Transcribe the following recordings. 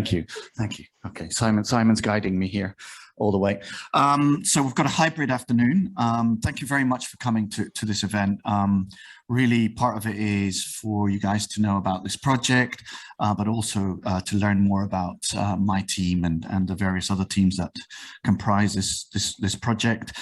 Thank you. Thank you. Okay, Simon's guiding me here all the way. So we've got a hybrid afternoon. Thank you very much for coming to this event. Really, part of it is for you guys to know about this project, but also to learn more about my team and the various other teams that comprise this project.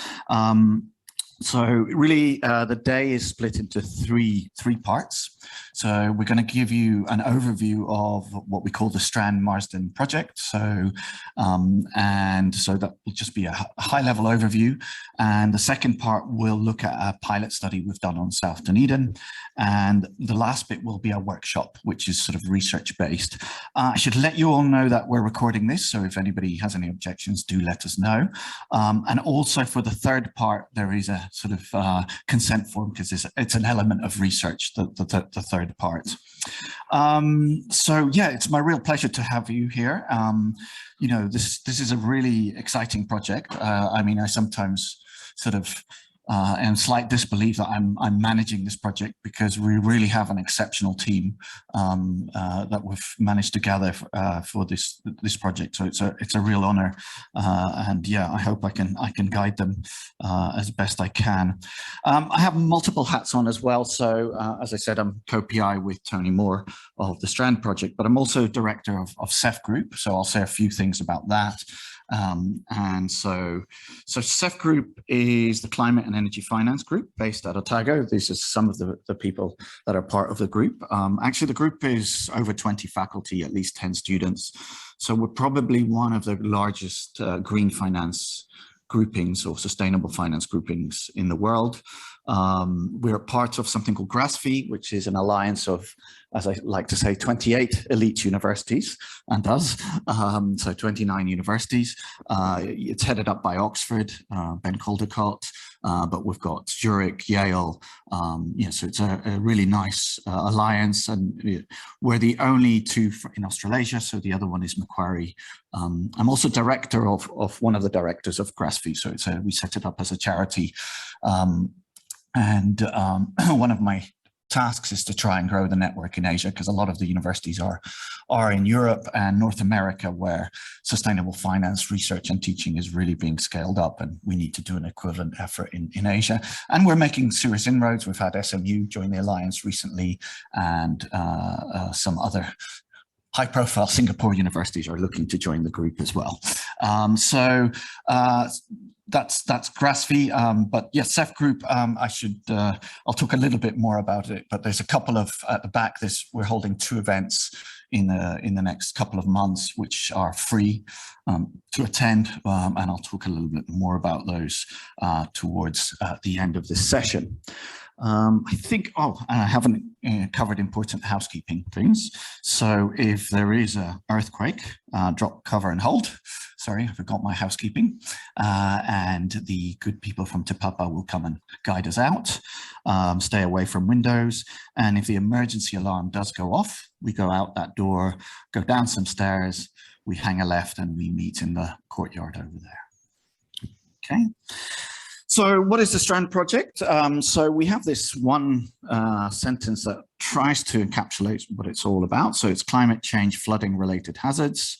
So really, the day is split into three parts. So we're going to give you an overview of what we call the STRAND Marsden project. So, and so that will just be a high-level overview. And the second part will look at a pilot study we've done on South Dunedin. And the last bit will be a workshop, which is sort of research-based. I should let you all know that we're recording this. So if anybody has any objections, do let us know. And also for the third part, there is a sort of consent form because it's an element of research, the third part. So yeah, it's my real pleasure to have you here. You know, this is a really exciting project. I mean, I sometimes sort of and slight disbelief that I'm managing this project, because we really have an exceptional team that we've managed to gather for this project. So it's a real honor, and yeah, I hope I can guide them as best I can. I have multiple hats on as well. So as I said, I'm co-PI with Tony Moore of the STRAND project, but I'm also director of CEF Group. So I'll say a few things about that. And so CEF Group is the Climate and Energy Finance Group based at Otago. These are some of the people that are part of the group. Actually, the group is over 20 faculty, at least 10 students. So we're probably one of the largest green finance groupings or sustainable finance groupings in the world. We're part of something called GRASFI, which is an alliance of, as I like to say, 28 elite universities, and does. So 29 universities. It's headed up by Oxford, Ben Caldecott, but we've got Zurich, Yale. Yeah, so it's a really nice alliance, and we're the only two in Australasia, so the other one is Macquarie. I'm also director of one of the directors of GRASFI, so we set it up as a charity. And one of my tasks is to try and grow the network in Asia, because a lot of the universities are in Europe and North America, where sustainable finance research and teaching is really being scaled up, and we need to do an equivalent effort in Asia. And we're making serious inroads. We've had SMU join the alliance recently, and some other high-profile Singapore universities are looking to join the group as well. That's GRASFI, but yes, CEF Group, I'll talk a little bit more about it, but there's a couple of, at the back, we're holding 2 events in the next couple of months, which are free to attend, and I'll talk a little bit more about those towards the end of this session. I think, and I haven't covered important housekeeping things. So if there is an earthquake, drop, cover and hold. Sorry, I forgot my housekeeping. And the good people from Te Papa will come and guide us out. Stay away from windows. And if the emergency alarm does go off, we go out that door, go down some stairs, we hang a left, and we meet in the courtyard over there. Okay. So what is the STRAND project? So we have this one sentence that tries to encapsulate what it's all about. So it's climate change, flooding related hazards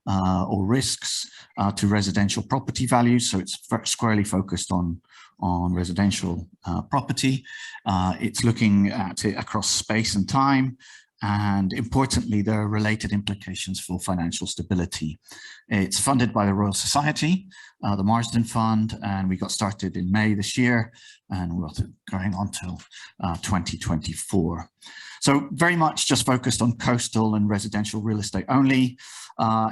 or risks to residential property values. So it's squarely focused on residential property. It's looking at it across space and time. And importantly, there are related implications for financial stability. It's funded by the Royal Society, the Marsden Fund, and we got started in May this year, and we're going on till 2024. So very much just focused on coastal and residential real estate only.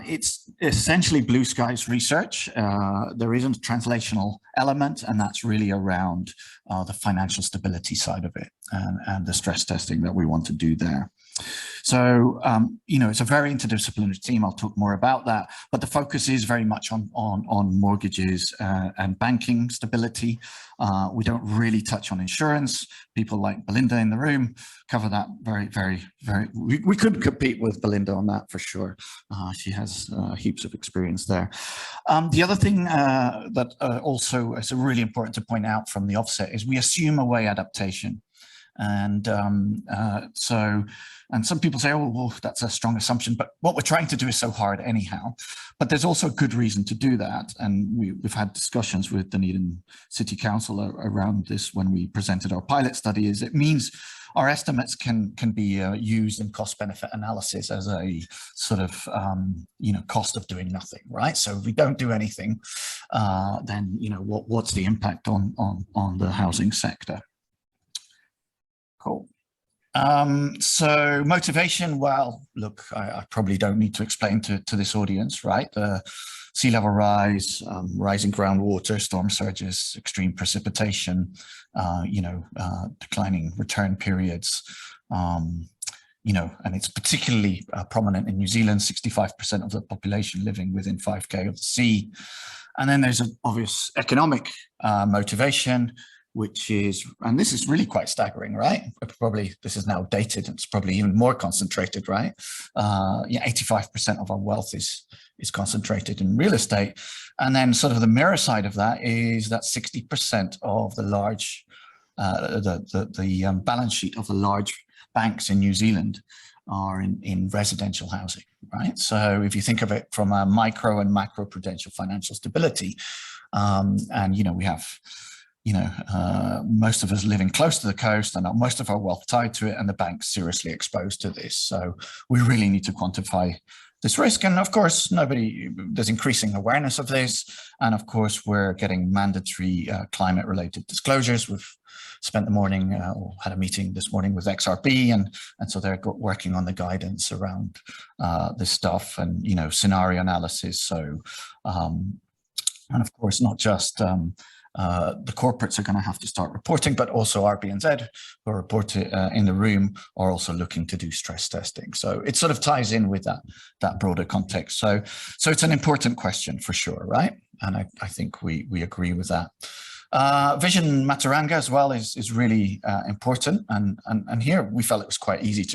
It's essentially blue skies research. There isn't a translational element, and that's really around the financial stability side of it and the stress testing that we want to do there. So, you know, it's a very interdisciplinary team. I'll talk more about that, but the focus is very much on mortgages and banking stability. We don't really touch on insurance. People like Belinda in the room cover that very. We could compete with Belinda on that for sure. She has heaps of experience there. The other thing that also is really important to point out from the offset is we assume away adaptation. And and some people say, oh, well, that's a strong assumption, but what we're trying to do is so hard anyhow. But there's also good reason to do that. And we've had discussions with Dunedin City Council around this when we presented our pilot study. Is it means our estimates can be used in cost benefit analysis as a sort of cost of doing nothing, right? So if we don't do anything, then what's the impact on the housing sector? Cool. So motivation, well, look, I probably don't need to explain to this audience, right? The sea level rise, rising groundwater, storm surges, extreme precipitation, declining return periods, and it's particularly prominent in New Zealand, 65% of the population living within 5K of the sea. And then there's an obvious economic motivation, which is, and this is really quite staggering, right? Probably this is now dated, and it's probably even more concentrated, right? 85% of our wealth is concentrated in real estate. And then sort of the mirror side of that is that 60% of the large, the balance sheet of the large banks in New Zealand are in residential housing, right? So if you think of it from a micro and macro prudential financial stability, and we have most of us living close to the coast and most of our wealth tied to it, and the bank's seriously exposed to this. So we really need to quantify this risk. And of course, there's increasing awareness of this. And of course, we're getting mandatory climate-related disclosures. We've spent the morning, or had a meeting this morning with XRB, and so they're working on the guidance around this stuff and, scenario analysis. So, and of course, not just the corporates are going to have to start reporting, but also RBNZ, who are reported in the room, are also looking to do stress testing. So it sort of ties in with that broader context. So it's an important question for sure, right? And I think we agree with that. Vision Mataranga as well is really important, and here we felt it was quite easy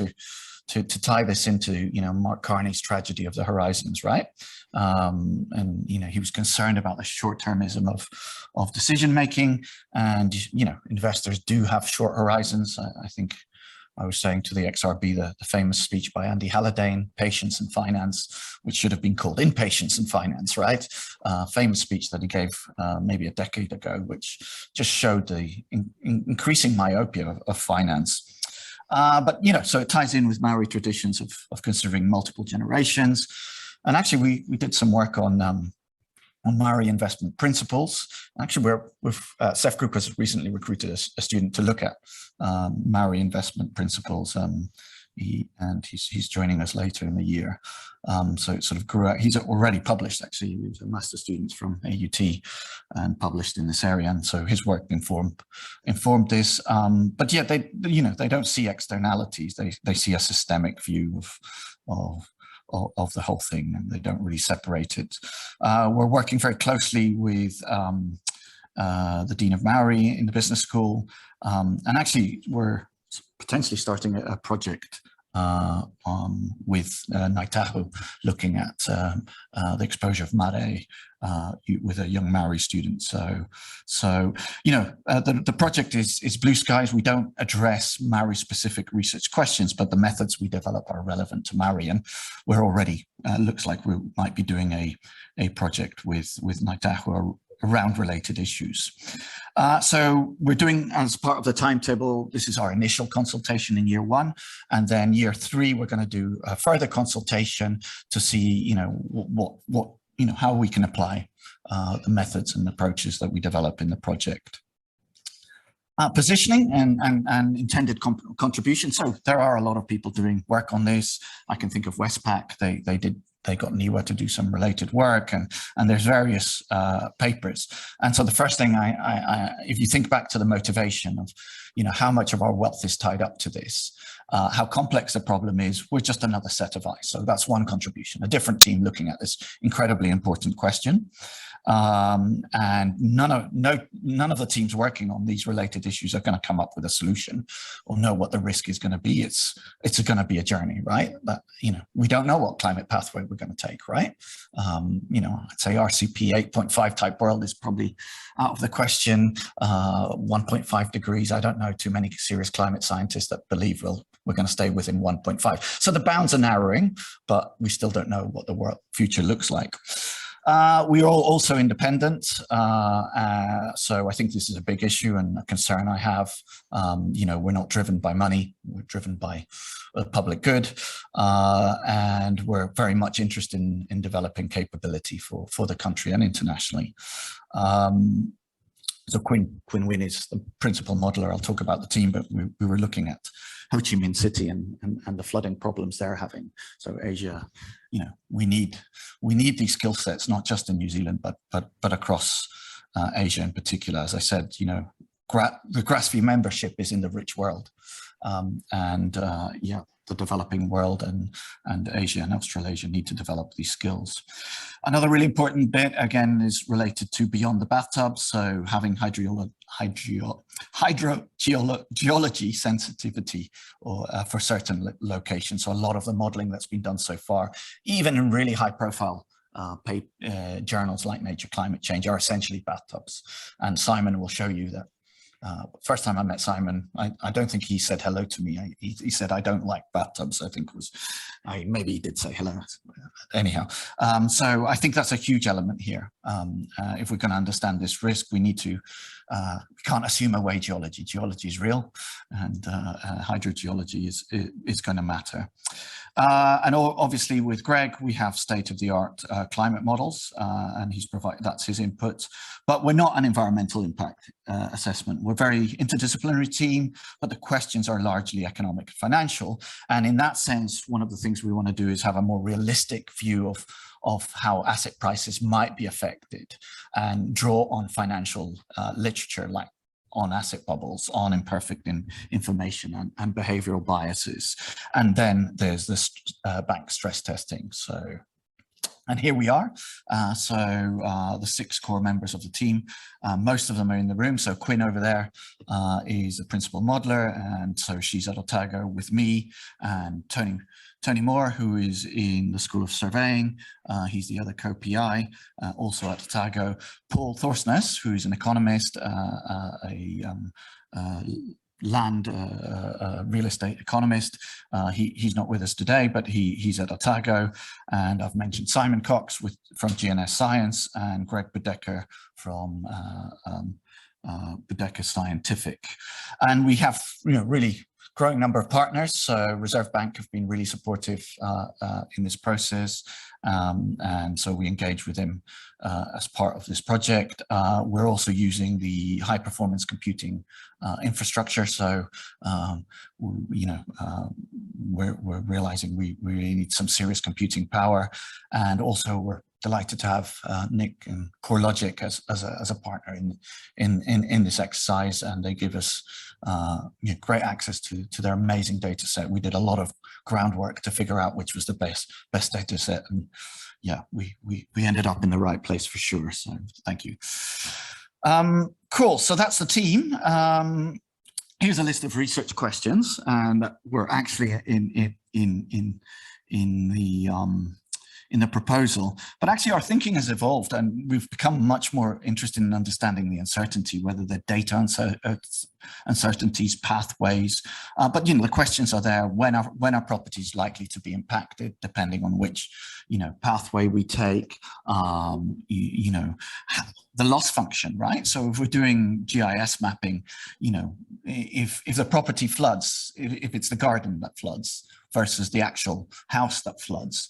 to tie this into Mark Carney's tragedy of the horizons, right? And he was concerned about the short-termism of decision making, and investors do have short horizons. I think I was saying to the XRB the famous speech by Andy Halliday, Patience and Finance, which should have been called Impatience and Finance, right? Famous speech that he gave maybe a decade ago, which just showed the increasing myopia of finance. But so it ties in with Maori traditions of considering multiple generations. And actually, we did some work on Maori investment principles. Actually, Seth Group has recently recruited a student to look at Maori investment principles. He's joining us later in the year. So it sort of grew out. He's already published, actually. He was a master's student from AUT and published in this area. And so his work informed this. But yeah, they don't see externalities. They see a systemic view of the whole thing, and they don't really separate it. We're working very closely with the Dean of Maori in the business school. And actually, we're potentially starting a project with Ngāi Tahu, looking at the exposure of mare with a young Maori student. So the project is blue skies. We don't address Maori specific research questions, but the methods we develop are relevant to Maori, and we're already looks like we might be doing a project with Ngāi Tahu around related issues. So we're doing, as part of the timetable, this is our initial consultation in year 1, and then year 3 we're going to do a further consultation to see how we can apply the methods and approaches that we develop in the project. Positioning and intended contribution. So there are a lot of people doing work on this. I can think of Westpac. They got NIWA to do some related work, and there's various papers. And so the first thing if you think back to the motivation of, how much of our wealth is tied up to this, how complex the problem is, we're just another set of eyes. So that's one contribution, a different team looking at this incredibly important question. and none of the teams working on these related issues are going to come up with a solution or know what the risk is going to be. It's going to be a journey, right? But we don't know what climate pathway we're going to take, right? I'd say RCP 8.5 type world is probably out of the question. 1.5 degrees. I don't know too many serious climate scientists that believe we're going to stay within 1.5. So the bounds are narrowing, but we still don't know what the world future looks like. We are also independent, so I think this is a big issue and a concern I have. We're not driven by money, we're driven by public good, and we're very much interested in developing capability for the country and internationally. So Quinn Wynn is the principal modeler. I'll talk about the team, but we were looking at Ho Chi Minh City and the flooding problems they're having. So Asia, we need these skill sets, not just in New Zealand, but across Asia in particular. As I said, the GRASFI membership is in the rich world, the developing world and Asia and Australasia need to develop these skills. Another really important bit, again, is related to beyond the bathtub. So having hydrogeology sensitivity for certain locations. So a lot of the modeling that's been done so far, even in really high profile journals like Nature Climate Change, are essentially bathtubs. And Simon will show you that. First time I met Simon, I don't think he said hello to me. He said, "I don't like bathtubs," I think maybe he did say hello. Anyhow, so I think that's a huge element here. If we're going to understand this risk, we can't assume away geology. Geology is real, and hydrogeology is going to matter. And obviously with Greg, we have state-of-the-art climate models, and that's his input. But we're not an environmental impact assessment. We're a very interdisciplinary team, but the questions are largely economic and financial. And in that sense, one of the things we want to do is have a more realistic view of how asset prices might be affected and draw on financial literature like on asset bubbles, on imperfect information and behavioral biases. And then there's this bank stress testing. And here we are. The 6 core members of the team, most of them are in the room. So Quinn over there is the principal modeler, and so she's at Otago with me, and Tony Moore, who is in the School of Surveying. He's the other co-PI, also at Otago. Paul Thorsness, who's an economist, land real estate economist. He's not with us today, but he's at Otago. And I've mentioned Simon Cox from GNS Science, and Greg Bedecker from Bedecker Scientific. And we have really growing number of partners. So Reserve Bank have been really supportive in this process. And so we engage with them as part of this project. We're also using the high performance computing infrastructure. So, we're realizing we really need some serious computing power. And also we're delighted to have Nick and CoreLogic as a partner in this exercise, and they give us great access to their amazing data set. We did a lot of groundwork to figure out which was the best data set, and yeah, we ended up in the right place for sure. So thank you. Cool. So that's the team. Here's a list of research questions, and we're actually in the proposal, but actually our thinking has evolved, and we've become much more interested in understanding the uncertainty, whether the data uncertainties, pathways, but the questions are there: when are properties likely to be impacted, depending on which pathway we take, the loss function, right? So if we're doing GIS mapping, if the property floods, if it's the garden that floods versus the actual house that floods,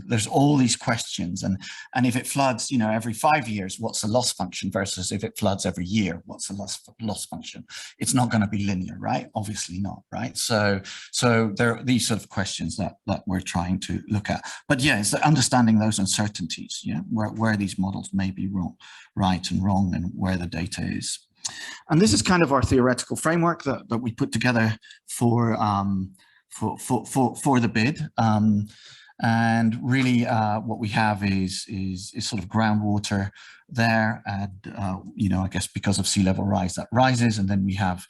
there's all these questions. And if it floods, every 5 years, what's the loss function versus if it floods every year, what's the loss function? It's not going to be linear, right? Obviously not, right? So there are these sort of questions that we're trying to look at. But yeah, it's understanding those uncertainties, where these models may be right and wrong, and where the data is. And this is kind of our theoretical framework that we put together for the bid. And really what we have is sort of groundwater there, and you know, I guess because of sea level rise, that rises, and then we have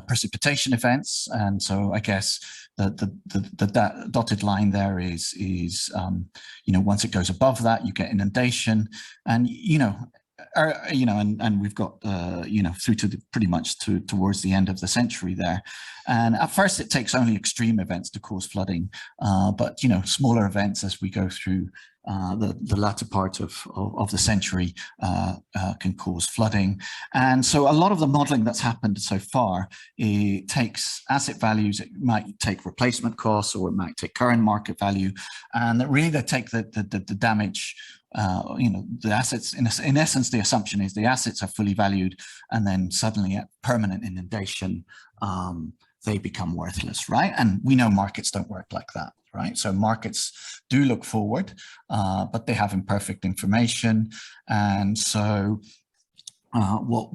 precipitation events. And so I guess the dotted line there is you know, once it goes above that, you get inundation, and you know, and we've got you know, through to pretty much towards the end of the century there. And at first it takes only extreme events to cause flooding, but you know, smaller events as we go through the latter part of the century can cause flooding. And so a lot of the modeling that's happened so far, it takes asset values, it might take replacement costs, or it might take current market value, and really they take the damage, you know, the assets, in essence, the assumption is the assets are fully valued, and then suddenly at permanent inundation, they become worthless, right? And we know markets don't work like that, right? So markets do look forward, but they have imperfect information. And so what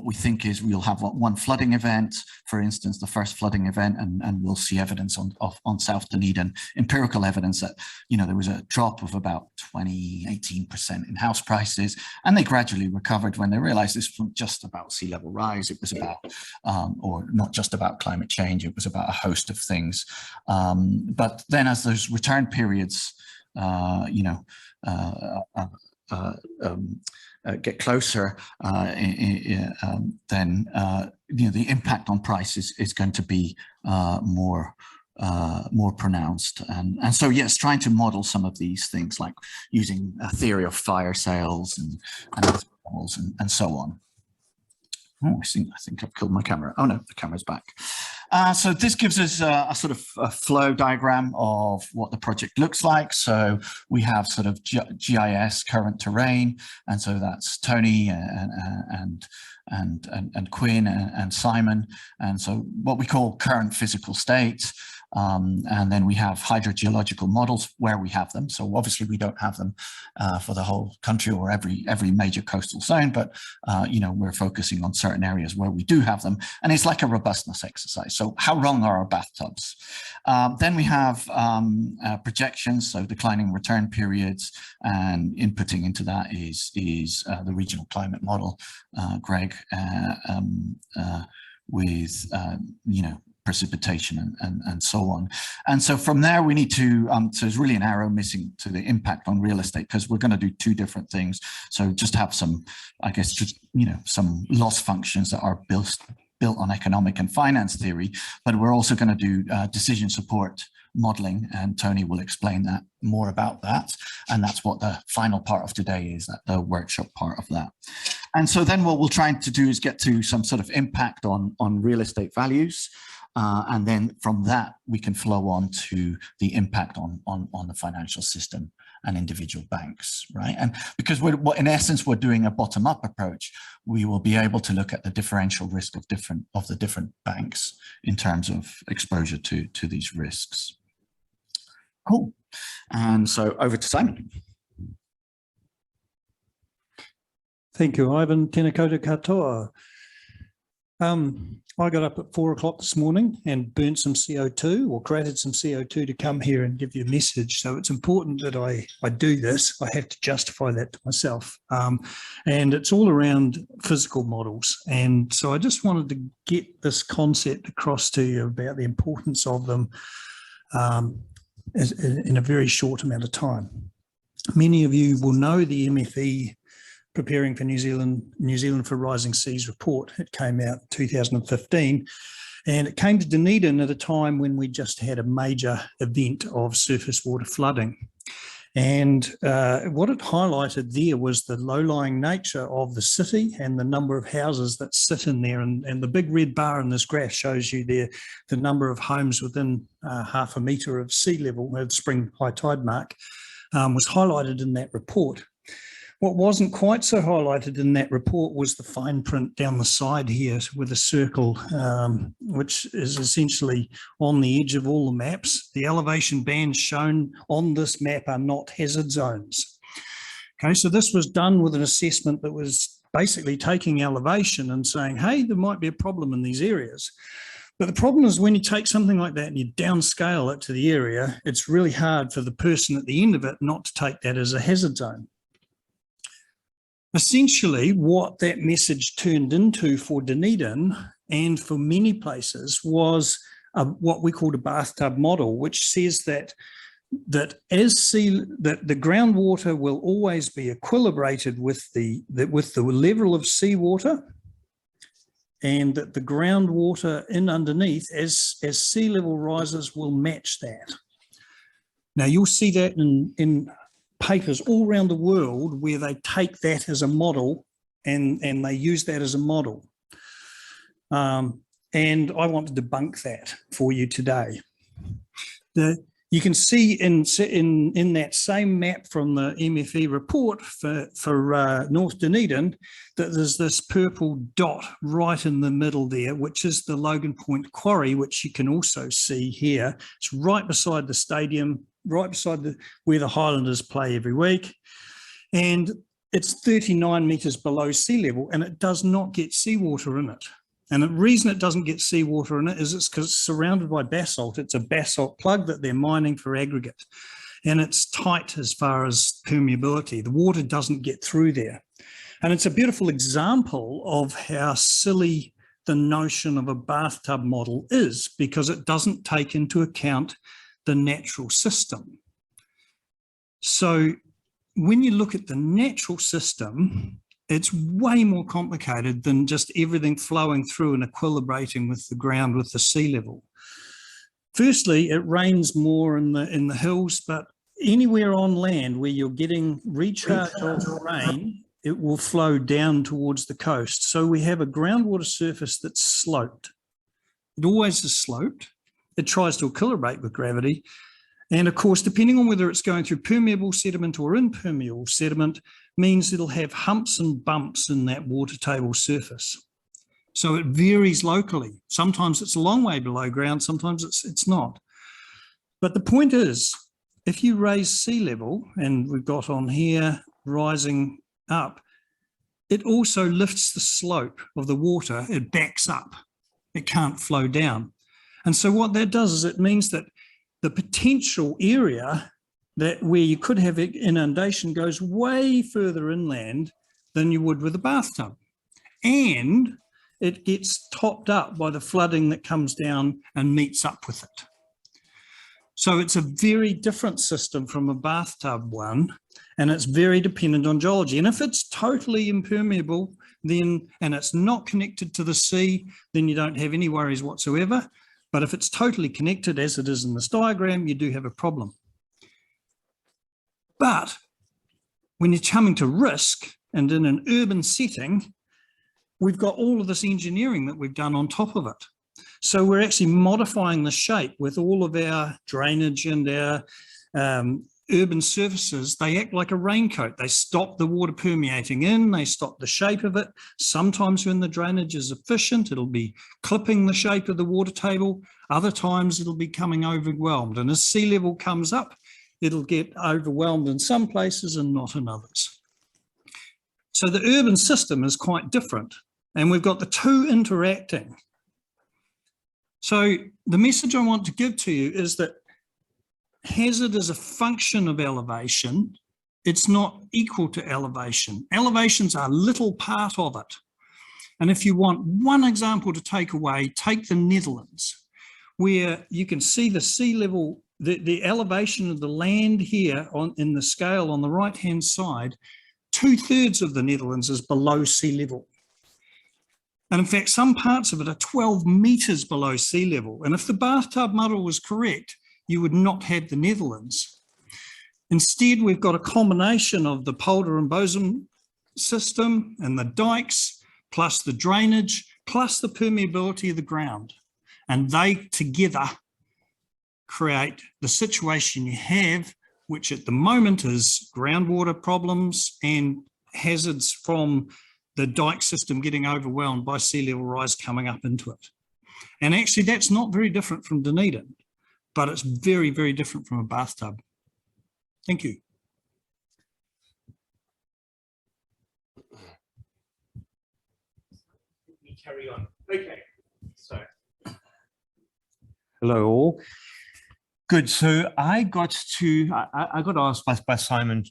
we think is we'll have one flooding event, for instance, the first flooding event, and we'll see evidence on South Dunedin, empirical evidence that, you know, there was a drop of about 18% in house prices, and they gradually recovered when they realized this wasn't just about sea level rise, it was about, or not just about climate change, it was about a host of things. But then as those return periods, you know, get closer, then you know, the impact on prices is going to be more pronounced. And so yes, trying to model some of these things, like using a theory of fire sales and so on. Oh, I think I've killed my camera. Oh no, the camera's back. So this gives us a sort of a flow diagram of what the project looks like. So we have sort of GIS, current terrain, and so that's Tony and Quinn and Simon, and so what we call current physical state. And then we have hydrogeological models where we have them. So obviously we don't have them for the whole country or every major coastal zone, but you know, we're focusing on certain areas where we do have them, and it's like a robustness exercise. So how wrong are our bathtubs? Then we have projections, so declining return periods, and inputting into that is the regional climate model, Greg, with you know, precipitation and so on. And so from there we need to, so there's really an arrow missing to the impact on real estate, because we're going to do two different things. So just have some, I guess, just, you know, some loss functions that are built on economic and finance theory, but we're also going to do decision support modeling, and Tony will explain that more about that. And that's what the final part of today is, that the workshop part of that. And so then what we'll try to do is get to some sort of impact on real estate values. And then from that, we can flow on to the impact on the financial system and individual banks, right? And because in essence, we're doing a bottom-up approach, we will be able to look at the differential risk of the different banks in terms of exposure to these risks. Cool. And so over to Simon. Thank you, Ivan. Tēnā koutou katoa. I got up at 4 o'clock this morning and burnt some CO2, or created some CO2 to come here and give you a message. So it's important that I do this. I have to justify that to myself. And it's all around physical models. And so I just wanted to get this concept across to you about the importance of them in a very short amount of time. Many of you will know the MFE Preparing for New Zealand for Rising Seas report. It came out in 2015, and it came to Dunedin at a time when we just had a major event of surface water flooding. And what it highlighted there was the low-lying nature of the city and the number of houses that sit in there. And the big red bar in this graph shows you there the number of homes within half a metre of sea level, of spring high tide mark, was highlighted in that report. What wasn't quite so highlighted in that report was the fine print down the side here with a circle, which is essentially on the edge of all the maps. The elevation bands shown on this map are not hazard zones. Okay, so this was done with an assessment that was basically taking elevation and saying, hey, there might be a problem in these areas. But the problem is when you take something like that and you downscale it to the area, it's really hard for the person at the end of it not to take that as a hazard zone. Essentially, what that message turned into for Dunedin and for many places was what we called a bathtub model, which says that the groundwater will always be equilibrated with the level of seawater, and that the groundwater in underneath, as sea level rises, will match that. Now, you'll see that in papers all around the world where they take that as a model and they use that as a model. And I want to debunk that for you today. You can see in that same map from the MFE report for North Dunedin that there's this purple dot right in the middle there, which is the Logan Point Quarry, which you can also see here. It's right beside the stadium, right beside where the Highlanders play every week. And it's 39 metres below sea level, and it does not get seawater in it. And the reason it doesn't get seawater in it is it's because it's surrounded by basalt. It's a basalt plug that they're mining for aggregate. And it's tight as far as permeability. The water doesn't get through there. And it's a beautiful example of how silly the notion of a bathtub model is, because it doesn't take into account the natural system. So when you look at the natural system, it's way more complicated than just everything flowing through and equilibrating with the ground with the sea level. Firstly, it rains more in the hills, but anywhere on land where you're getting recharge of rain, it will flow down towards the coast. So we have a groundwater surface that's sloped. It always is sloped. It tries to equilibrate with gravity. And of course, depending on whether it's going through permeable sediment or impermeable sediment, means it'll have humps and bumps in that water table surface. So it varies locally. Sometimes it's a long way below ground, sometimes it's not. But the point is, if you raise sea level, and we've got on here rising up, it also lifts the slope of the water. It backs up. It can't flow down. And so what that does is it means that the potential area where you could have inundation goes way further inland than you would with a bathtub. And it gets topped up by the flooding that comes down and meets up with it. So it's a very different system from a bathtub one, and it's very dependent on geology. And if it's totally impermeable, then, and it's not connected to the sea, then you don't have any worries whatsoever. But if it's totally connected, as it is in this diagram, you do have a problem. But when you're coming to risk, and in an urban setting, we've got all of this engineering that we've done on top of it. So we're actually modifying the shape with all of our drainage and our urban surfaces. They act like a raincoat. They stop the water permeating in, they stop the shape of it. Sometimes when the drainage is efficient, it'll be clipping the shape of the water table. Other times it'll be coming overwhelmed. And as sea level comes up, it'll get overwhelmed in some places and not in others. So the urban system is quite different, and we've got the two interacting. So the message I want to give to you is that hazard is a function of elevation. It's not equal to elevation. Elevations are a little part of it. And if you want one example to take away, take the Netherlands, where you can see the sea level, the elevation of the land here in the scale on the right-hand side. 2/3 of the Netherlands is below sea level. And in fact, some parts of it are 12 metres below sea level. And if the bathtub model was correct, you would not have the Netherlands. Instead, we've got a combination of the polder and bosom system and the dikes, plus the drainage, plus the permeability of the ground. And they together create the situation you have, which at the moment is groundwater problems and hazards from the dike system getting overwhelmed by sea level rise coming up into it. And actually that's not very different from Dunedin, but it's very, very different from a bathtub. Thank you. We carry on. Okay, so Hello all. Good. So I got asked by Simon,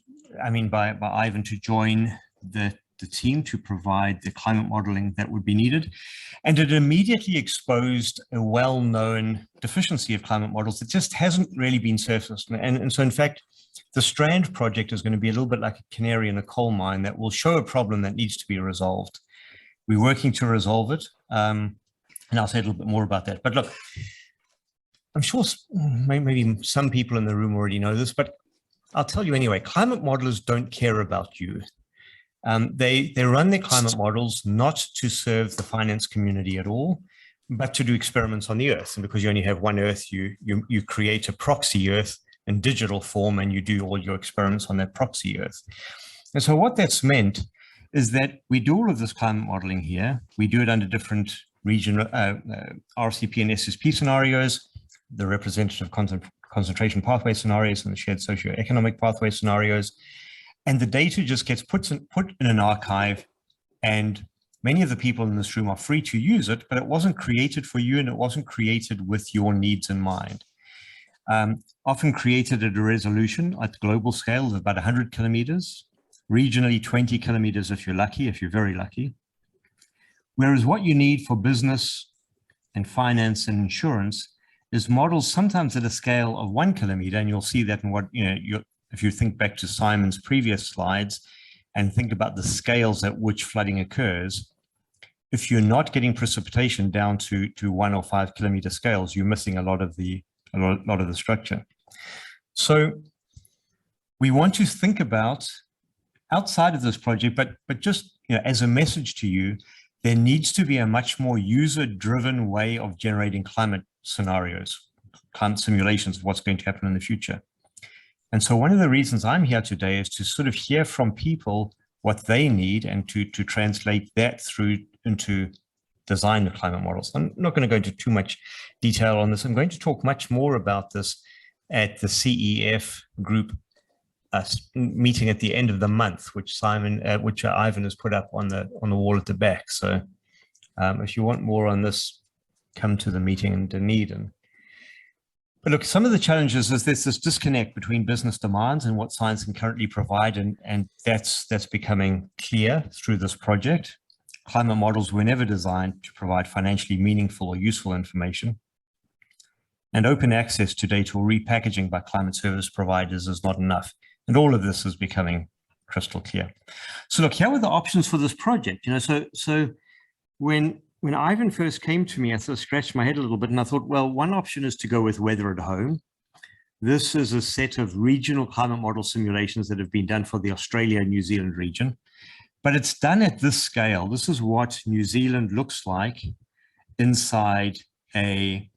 by Ivan, to join the team to provide the climate modeling that would be needed. And it immediately exposed a well-known deficiency of climate models that just hasn't really been surfaced. And so in fact, the STRAND project is going to be a little bit like a canary in a coal mine that will show a problem that needs to be resolved. We're working to resolve it. And I'll say a little bit more about that. But look, I'm sure maybe some people in the room already know this, but I'll tell you anyway, climate modelers don't care about you. They run their climate models not to serve the finance community at all, but to do experiments on the Earth. And because you only have one Earth, you create a proxy Earth in digital form, and you do all your experiments on that proxy Earth. And so what that's meant is that we do all of this climate modeling here. We do it under different regional RCP and SSP scenarios, the representative concentration pathway scenarios and the shared socioeconomic pathway scenarios. And the data just gets put in an archive, and many of the people in this room are free to use it, but it wasn't created for you, and it wasn't created with your needs in mind. Often created at a resolution at global scale of about 100 kilometers, regionally 20 kilometers if you're lucky, if you're very lucky. Whereas what you need for business and finance and insurance is models sometimes at a scale of 1 kilometer, and you'll see that in what, if you think back to Simon's previous slides and think about the scales at which flooding occurs, if you're not getting precipitation down to 1 or 5 kilometer scales, you're missing a lot of the structure. So we want to think about outside of this project, but just as a message to you, there needs to be a much more user-driven way of generating climate scenarios, climate simulations of what's going to happen in the future. And so one of the reasons I'm here today is to sort of hear from people what they need and to translate that through into design of climate models. I'm not going to go into too much detail on this. I'm going to talk much more about this at the CEF group meeting at the end of the month, which Ivan has put up on the wall at the back. So if you want more on this, come to the meeting in Dunedin. But look, some of the challenges is there's this disconnect between business demands and what science can currently provide, and that's becoming clear through this project. Climate models were never designed to provide financially meaningful or useful information. And open access to data or repackaging by climate service providers is not enough. And all of this is becoming crystal clear. So look, here were the options for this project. So when Ivan first came to me, I sort of scratched my head a little bit, and I thought, well, one option is to go with weather at home. This is a set of regional climate model simulations that have been done for the Australia and New Zealand region, but it's done at this scale. This is what New Zealand looks like inside a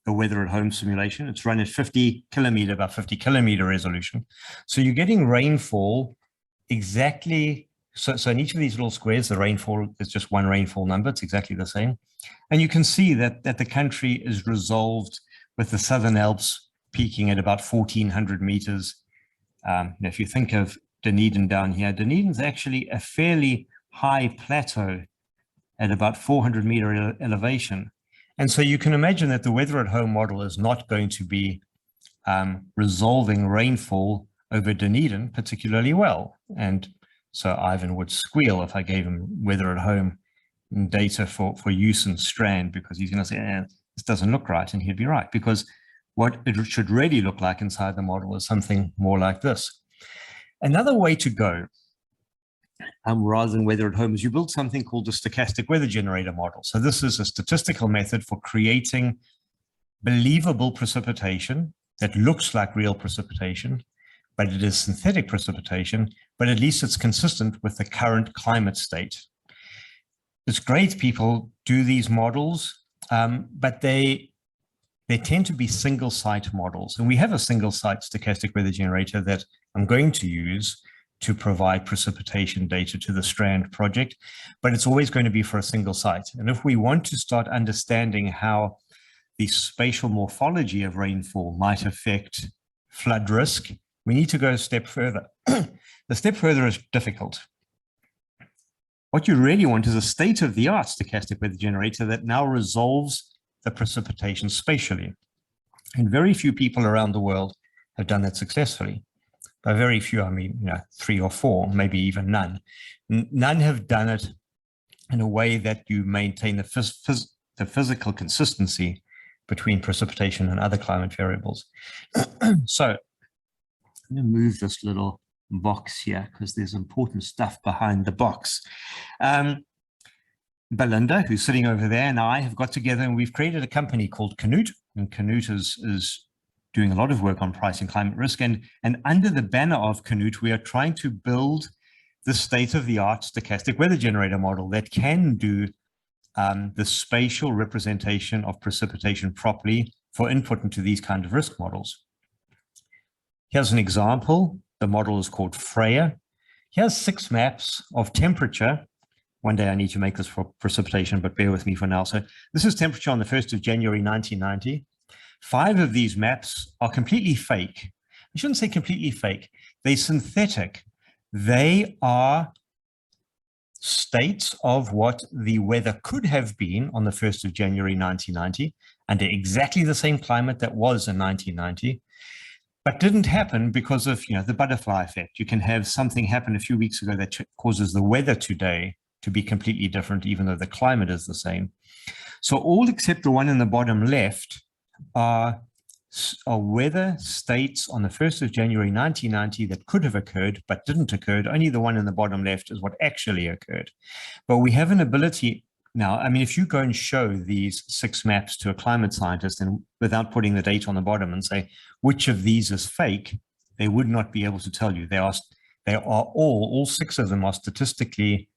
weather at home simulation. It's run at about 50 kilometer resolution. So you're getting rainfall exactly. So in each of these little squares, the rainfall is just one rainfall number. It's exactly the same. And you can see that the country is resolved with the Southern Alps peaking at about 1,400 meters. If you think of Dunedin down here, Dunedin's actually a fairly high plateau at about 400 meter elevation. And so you can imagine that the weather at home model is not going to be resolving rainfall over Dunedin particularly well. And so Ivan would squeal if I gave him weather at home data for use in STRAND, because he's going to say, this doesn't look right, and he'd be right, because what it should really look like inside the model is something more like this. Another way to go, rather than weather at home, is you build something called the stochastic weather generator model. So this is a statistical method for creating believable precipitation that looks like real precipitation, but it is synthetic precipitation, but at least it's consistent with the current climate state. It's great people do these models, but they tend to be single site models. And we have a single site stochastic weather generator that I'm going to use to provide precipitation data to the STRAND project, but it's always going to be for a single site. And if we want to start understanding how the spatial morphology of rainfall might affect flood risk, we need to go a step further. The step further is difficult. What you really want is a state-of-the-art stochastic weather generator that now resolves the precipitation spatially. And very few people around the world have done that successfully. By very few, I mean, 3 or 4, maybe even none. None have done it in a way that you maintain the physical consistency between precipitation and other climate variables. So I'm going to move this little box here because there's important stuff behind the box. Belinda, who's sitting over there, and I have got together and we've created a company called Canute. And Canute is doing a lot of work on pricing climate risk. And under the banner of Canute, we are trying to build the state-of-the-art stochastic weather generator model that can do the spatial representation of precipitation properly for input into these kind of risk models. Here's an example. The model is called Freya. Here's 6 maps of temperature. One day I need to make this for precipitation, but bear with me for now. So this is temperature on the 1st of January, 1990. 5 of these maps are completely fake. I shouldn't say completely fake. They're synthetic. They are states of what the weather could have been on the 1st of January, 1990, under exactly the same climate that was in 1990, but didn't happen because of the butterfly effect. You can have something happen a few weeks ago that causes the weather today to be completely different, even though the climate is the same. So all except the one in the bottom left are weather states on the 1st of January 1990 that could have occurred but didn't occur. Only the one in the bottom left is what actually occurred. But we have an ability now. I mean, if you go and show these 6 maps to a climate scientist and without putting the date on the bottom and say which of these is fake, they would not be able to tell you. They are all 6 of them are statistically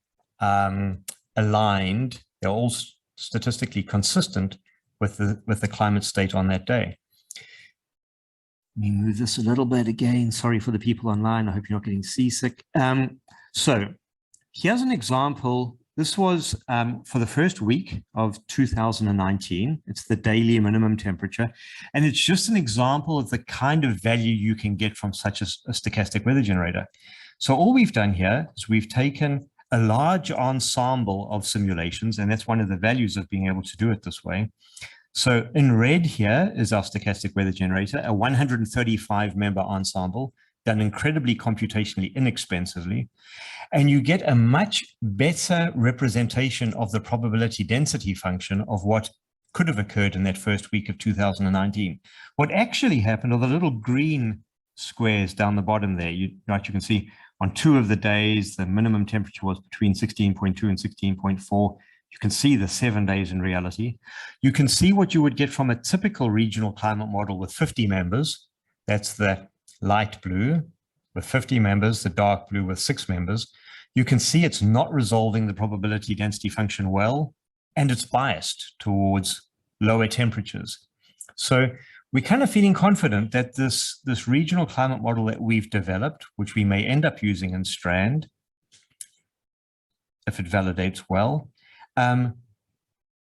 aligned. They're all statistically consistent with the climate state on that day. Let me move this a little bit again. Sorry for the people online. I hope you're not getting seasick. So here's an example. This was for the first week of 2019. It's the daily minimum temperature. And it's just an example of the kind of value you can get from such a stochastic weather generator. So all we've done here is we've taken a large ensemble of simulations, and that's one of the values of being able to do it this way. So in red here is our stochastic weather generator, a 135-member ensemble done incredibly computationally inexpensively. And you get a much better representation of the probability density function of what could have occurred in that first week of 2019. What actually happened are the little green squares down the bottom there. You can see on 2 of the days, the minimum temperature was between 16.2 and 16.4. You can see the 7 days in reality. You can see what you would get from a typical regional climate model with 50 members. That's the light blue with 50 members, the dark blue with 6 members. You can see it's not resolving the probability density function well, and it's biased towards lower temperatures. So we're kind of feeling confident that this regional climate model that we've developed, which we may end up using in STRAND, if it validates well,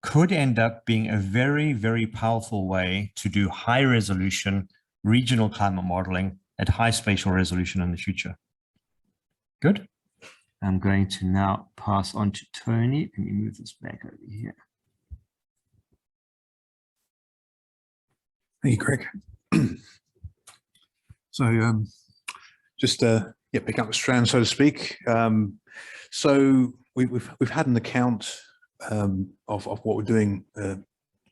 could end up being a very, very powerful way to do high resolution regional climate modeling at high spatial resolution in the future. Good. I'm going to now pass on to Tony. Let me move this back over here. Thank you, Greg. So just picking up the strand, so to speak. So we've had an account of what we're doing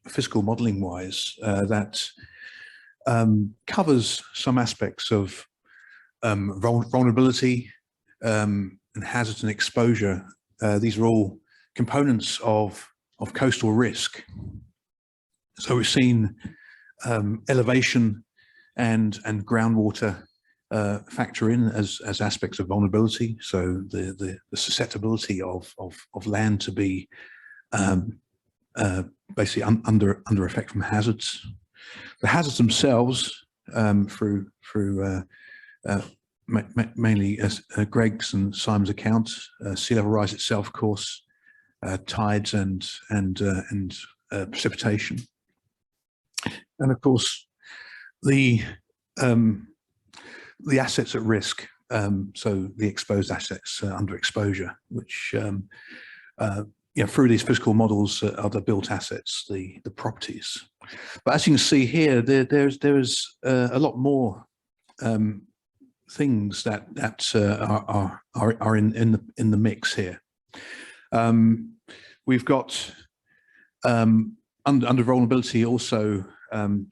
physical modeling wise that covers some aspects of vulnerability and hazard and exposure. These are all components of coastal risk. So we've seen elevation and groundwater factor in as aspects of vulnerability. So the susceptibility of land to be basically under effect from hazards. The hazards themselves, through mainly as Greg's and Simon's accounts, sea level rise itself, of course, tides and precipitation. And of course, the assets at risk, so the exposed assets under exposure, which through these physical models are the built assets, the properties. But as you can see here, there's a lot more things that are in the mix here. We've got under vulnerability also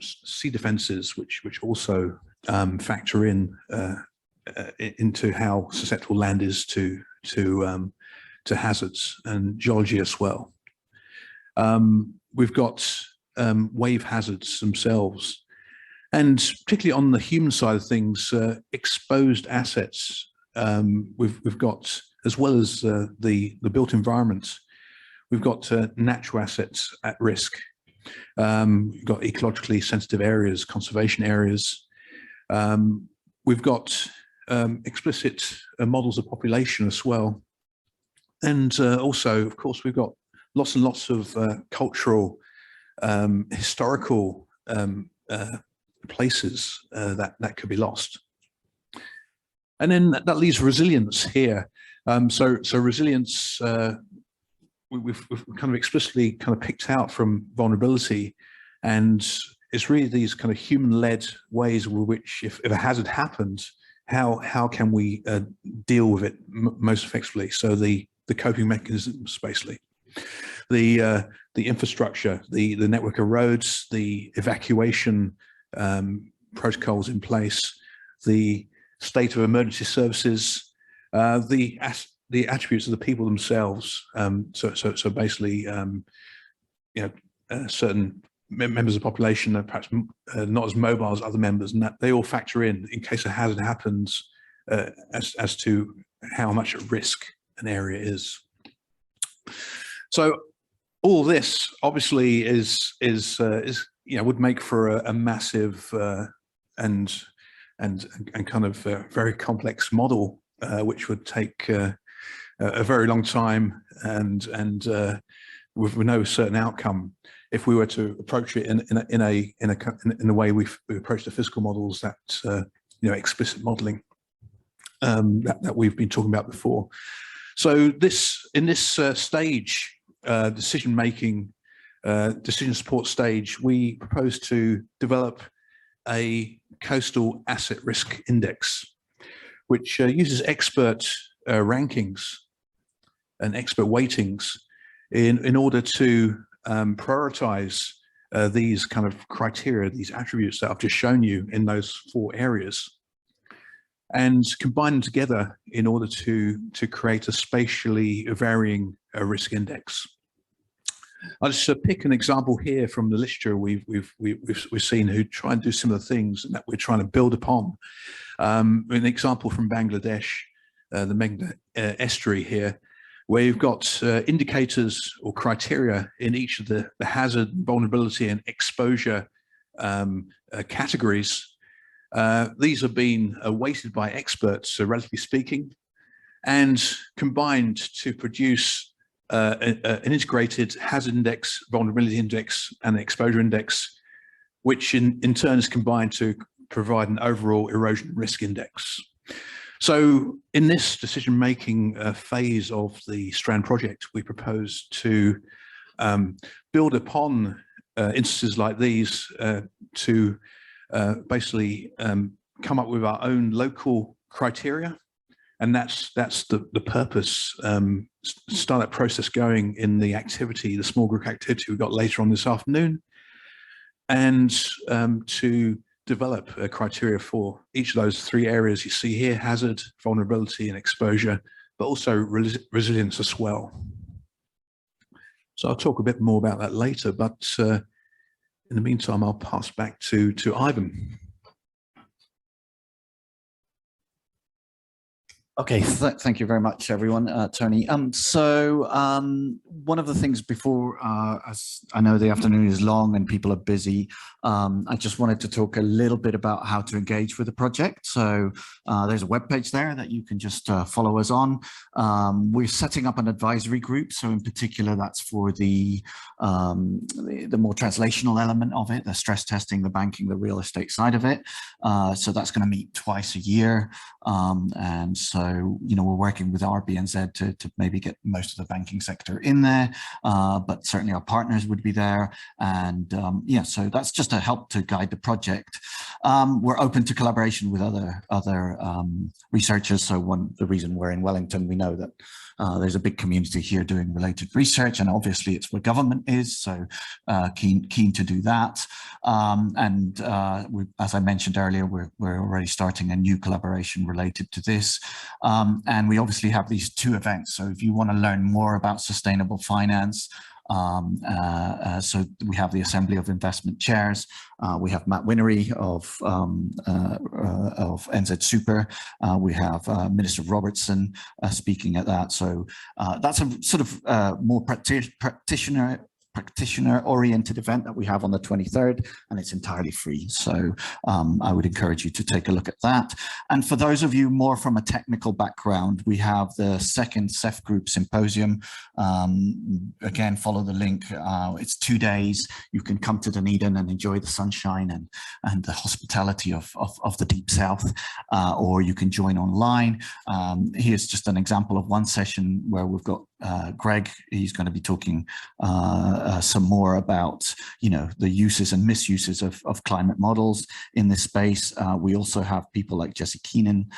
sea defences, which also factor into how susceptible land is to hazards, and geology as well. We've got wave hazards themselves, and particularly on the human side of things, exposed assets. We've got, as well as the built environment, we've got natural assets at risk. We've got ecologically sensitive areas, conservation areas. We've got explicit models of population as well. And also, of course, we've got lots and lots of cultural, historical places that could be lost. And then that leaves resilience here. So resilience, we've kind of explicitly kind of picked out from vulnerability, and it's really these kind of human-led ways with which, if a hazard happens, how can we deal with it most effectively? So the coping mechanisms, basically, the infrastructure, the network of roads, the evacuation protocols in place, the state of emergency services, the attributes of the people themselves. So basically, certain members of the population are perhaps not as mobile as other members, and that they all factor in case a hazard happens, as to how much at risk an area is. So all this obviously is would make for a massive and kind of very complex model, which would take a very long time and with no certain outcome if we were to approach it in a way we approach the physical models, that explicit modeling that we've been talking about before. So in this stage, decision support stage, we propose to develop a coastal asset risk index, which uses expert rankings and expert weightings in order to prioritize these kind of criteria, these attributes that I've just shown you in those 4 areas, and combine them together in order to create a spatially varying risk index. I'll just pick an example here from the literature we've seen who try and do similar things, and that we're trying to build upon. An example from Bangladesh, the Meghna estuary here, where you've got indicators or criteria in each of the hazard, vulnerability, and exposure categories. These have been weighted by experts, relatively speaking, and combined to produce an integrated hazard index, vulnerability index, and exposure index, which in turn is combined to provide an overall erosion risk index. So in this decision-making phase of the STRAND project, we propose to build upon instances like these to basically come up with our own local criteria. And that's the purpose. Start that process going in the activity, the small group activity we've got later on this afternoon, and to develop a criteria for each of those 3 areas you see here: hazard, vulnerability, and exposure, but also resilience as well. So I'll talk a bit more about that later, but in the meantime, I'll pass back to Ivan. Okay, thank you very much, everyone, Tony. So one of the things before, as I know the afternoon is long and people are busy, I just wanted to talk a little bit about how to engage with the project. So there's a webpage there that you can just follow us on. We're setting up an advisory group. So in particular, that's for the more translational element of it, the stress testing, the banking, the real estate side of it. So that's going to meet twice a year. And so So, you know, we're working with RBNZ to maybe get most of the banking sector in there, but certainly our partners would be there. And yeah, so that's just a help to guide the project. We're open to collaboration with other researchers. So the reason we're in Wellington, we know that there's a big community here doing related research, and obviously it's where government is, so keen to do that. As I mentioned earlier, we're already starting a new collaboration related to this. And we obviously have these 2 events. So if you want to learn more about sustainable finance, so we have the Assembly of Investment Chairs. We have Matt Winery of NZ Super. We have Minister Robertson speaking at that. So that's a sort of more practitioner-oriented event that we have on the 23rd, and it's entirely free. So I would encourage you to take a look at that. And for those of you more from a technical background, we have the 2nd CEF Group Symposium. Again, follow the link. It's 2 days. You can come to Dunedin and enjoy the sunshine and the hospitality of the Deep South, or you can join online. Here's just an example of one session where we've got Greg. He's going to be talking some more about, you know, the uses and misuses of climate models in this space. We also have people like Jesse Keenan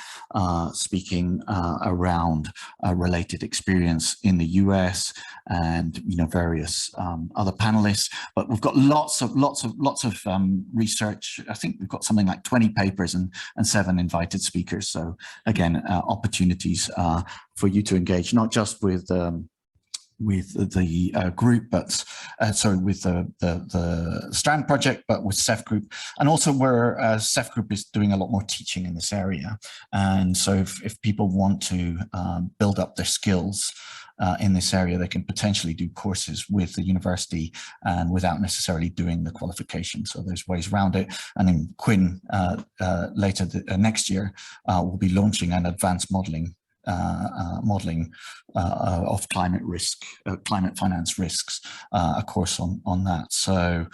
speaking around related experience in the US, and, you know, various other panelists. But we've got lots of research. I think we've got something like 20 papers and 7 invited speakers. So again, opportunities for you to engage, not just with the group, but sorry, with the STRAND project, but with CEF Group. And also where CEF Group is doing a lot more teaching in this area. And so if people want to build up their skills in this area, they can potentially do courses with the university and without necessarily doing the qualification. So there's ways around it. And then Quinn later next year will be launching an advanced modeling of climate risk, climate finance risks, a course on that. So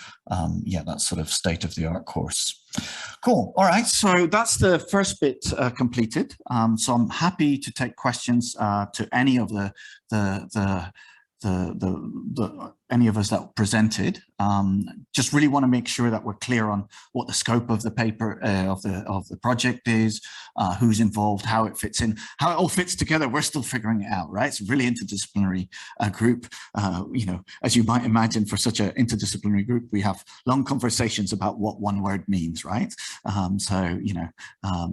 yeah, that's sort of state-of-the-art course. Cool. All right. So that's the first bit completed. So I'm happy to take questions to any of any of us that presented. Just really want to make sure that we're clear on what the scope of the paper of the project is, who's involved, how it fits in, how it all fits together. We're still figuring it out, right? It's a really interdisciplinary group. You know, as you might imagine, for such an interdisciplinary group, we have long conversations about what one word means, right? So you know,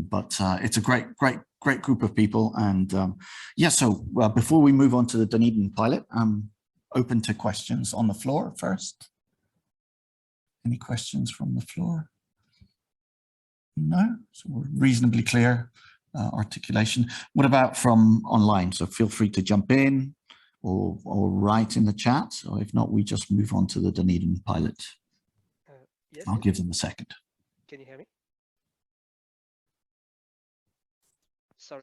but it's a great group of people. And yeah, so before we move on to the Dunedin pilot, open to questions on the floor first. Any questions from the floor? No, so we're reasonably clear articulation. What about from online? So feel free to jump in or write in the chat, or if not, we just move on to the Dunedin pilot. Yes. I'll give them a second. Can you hear me?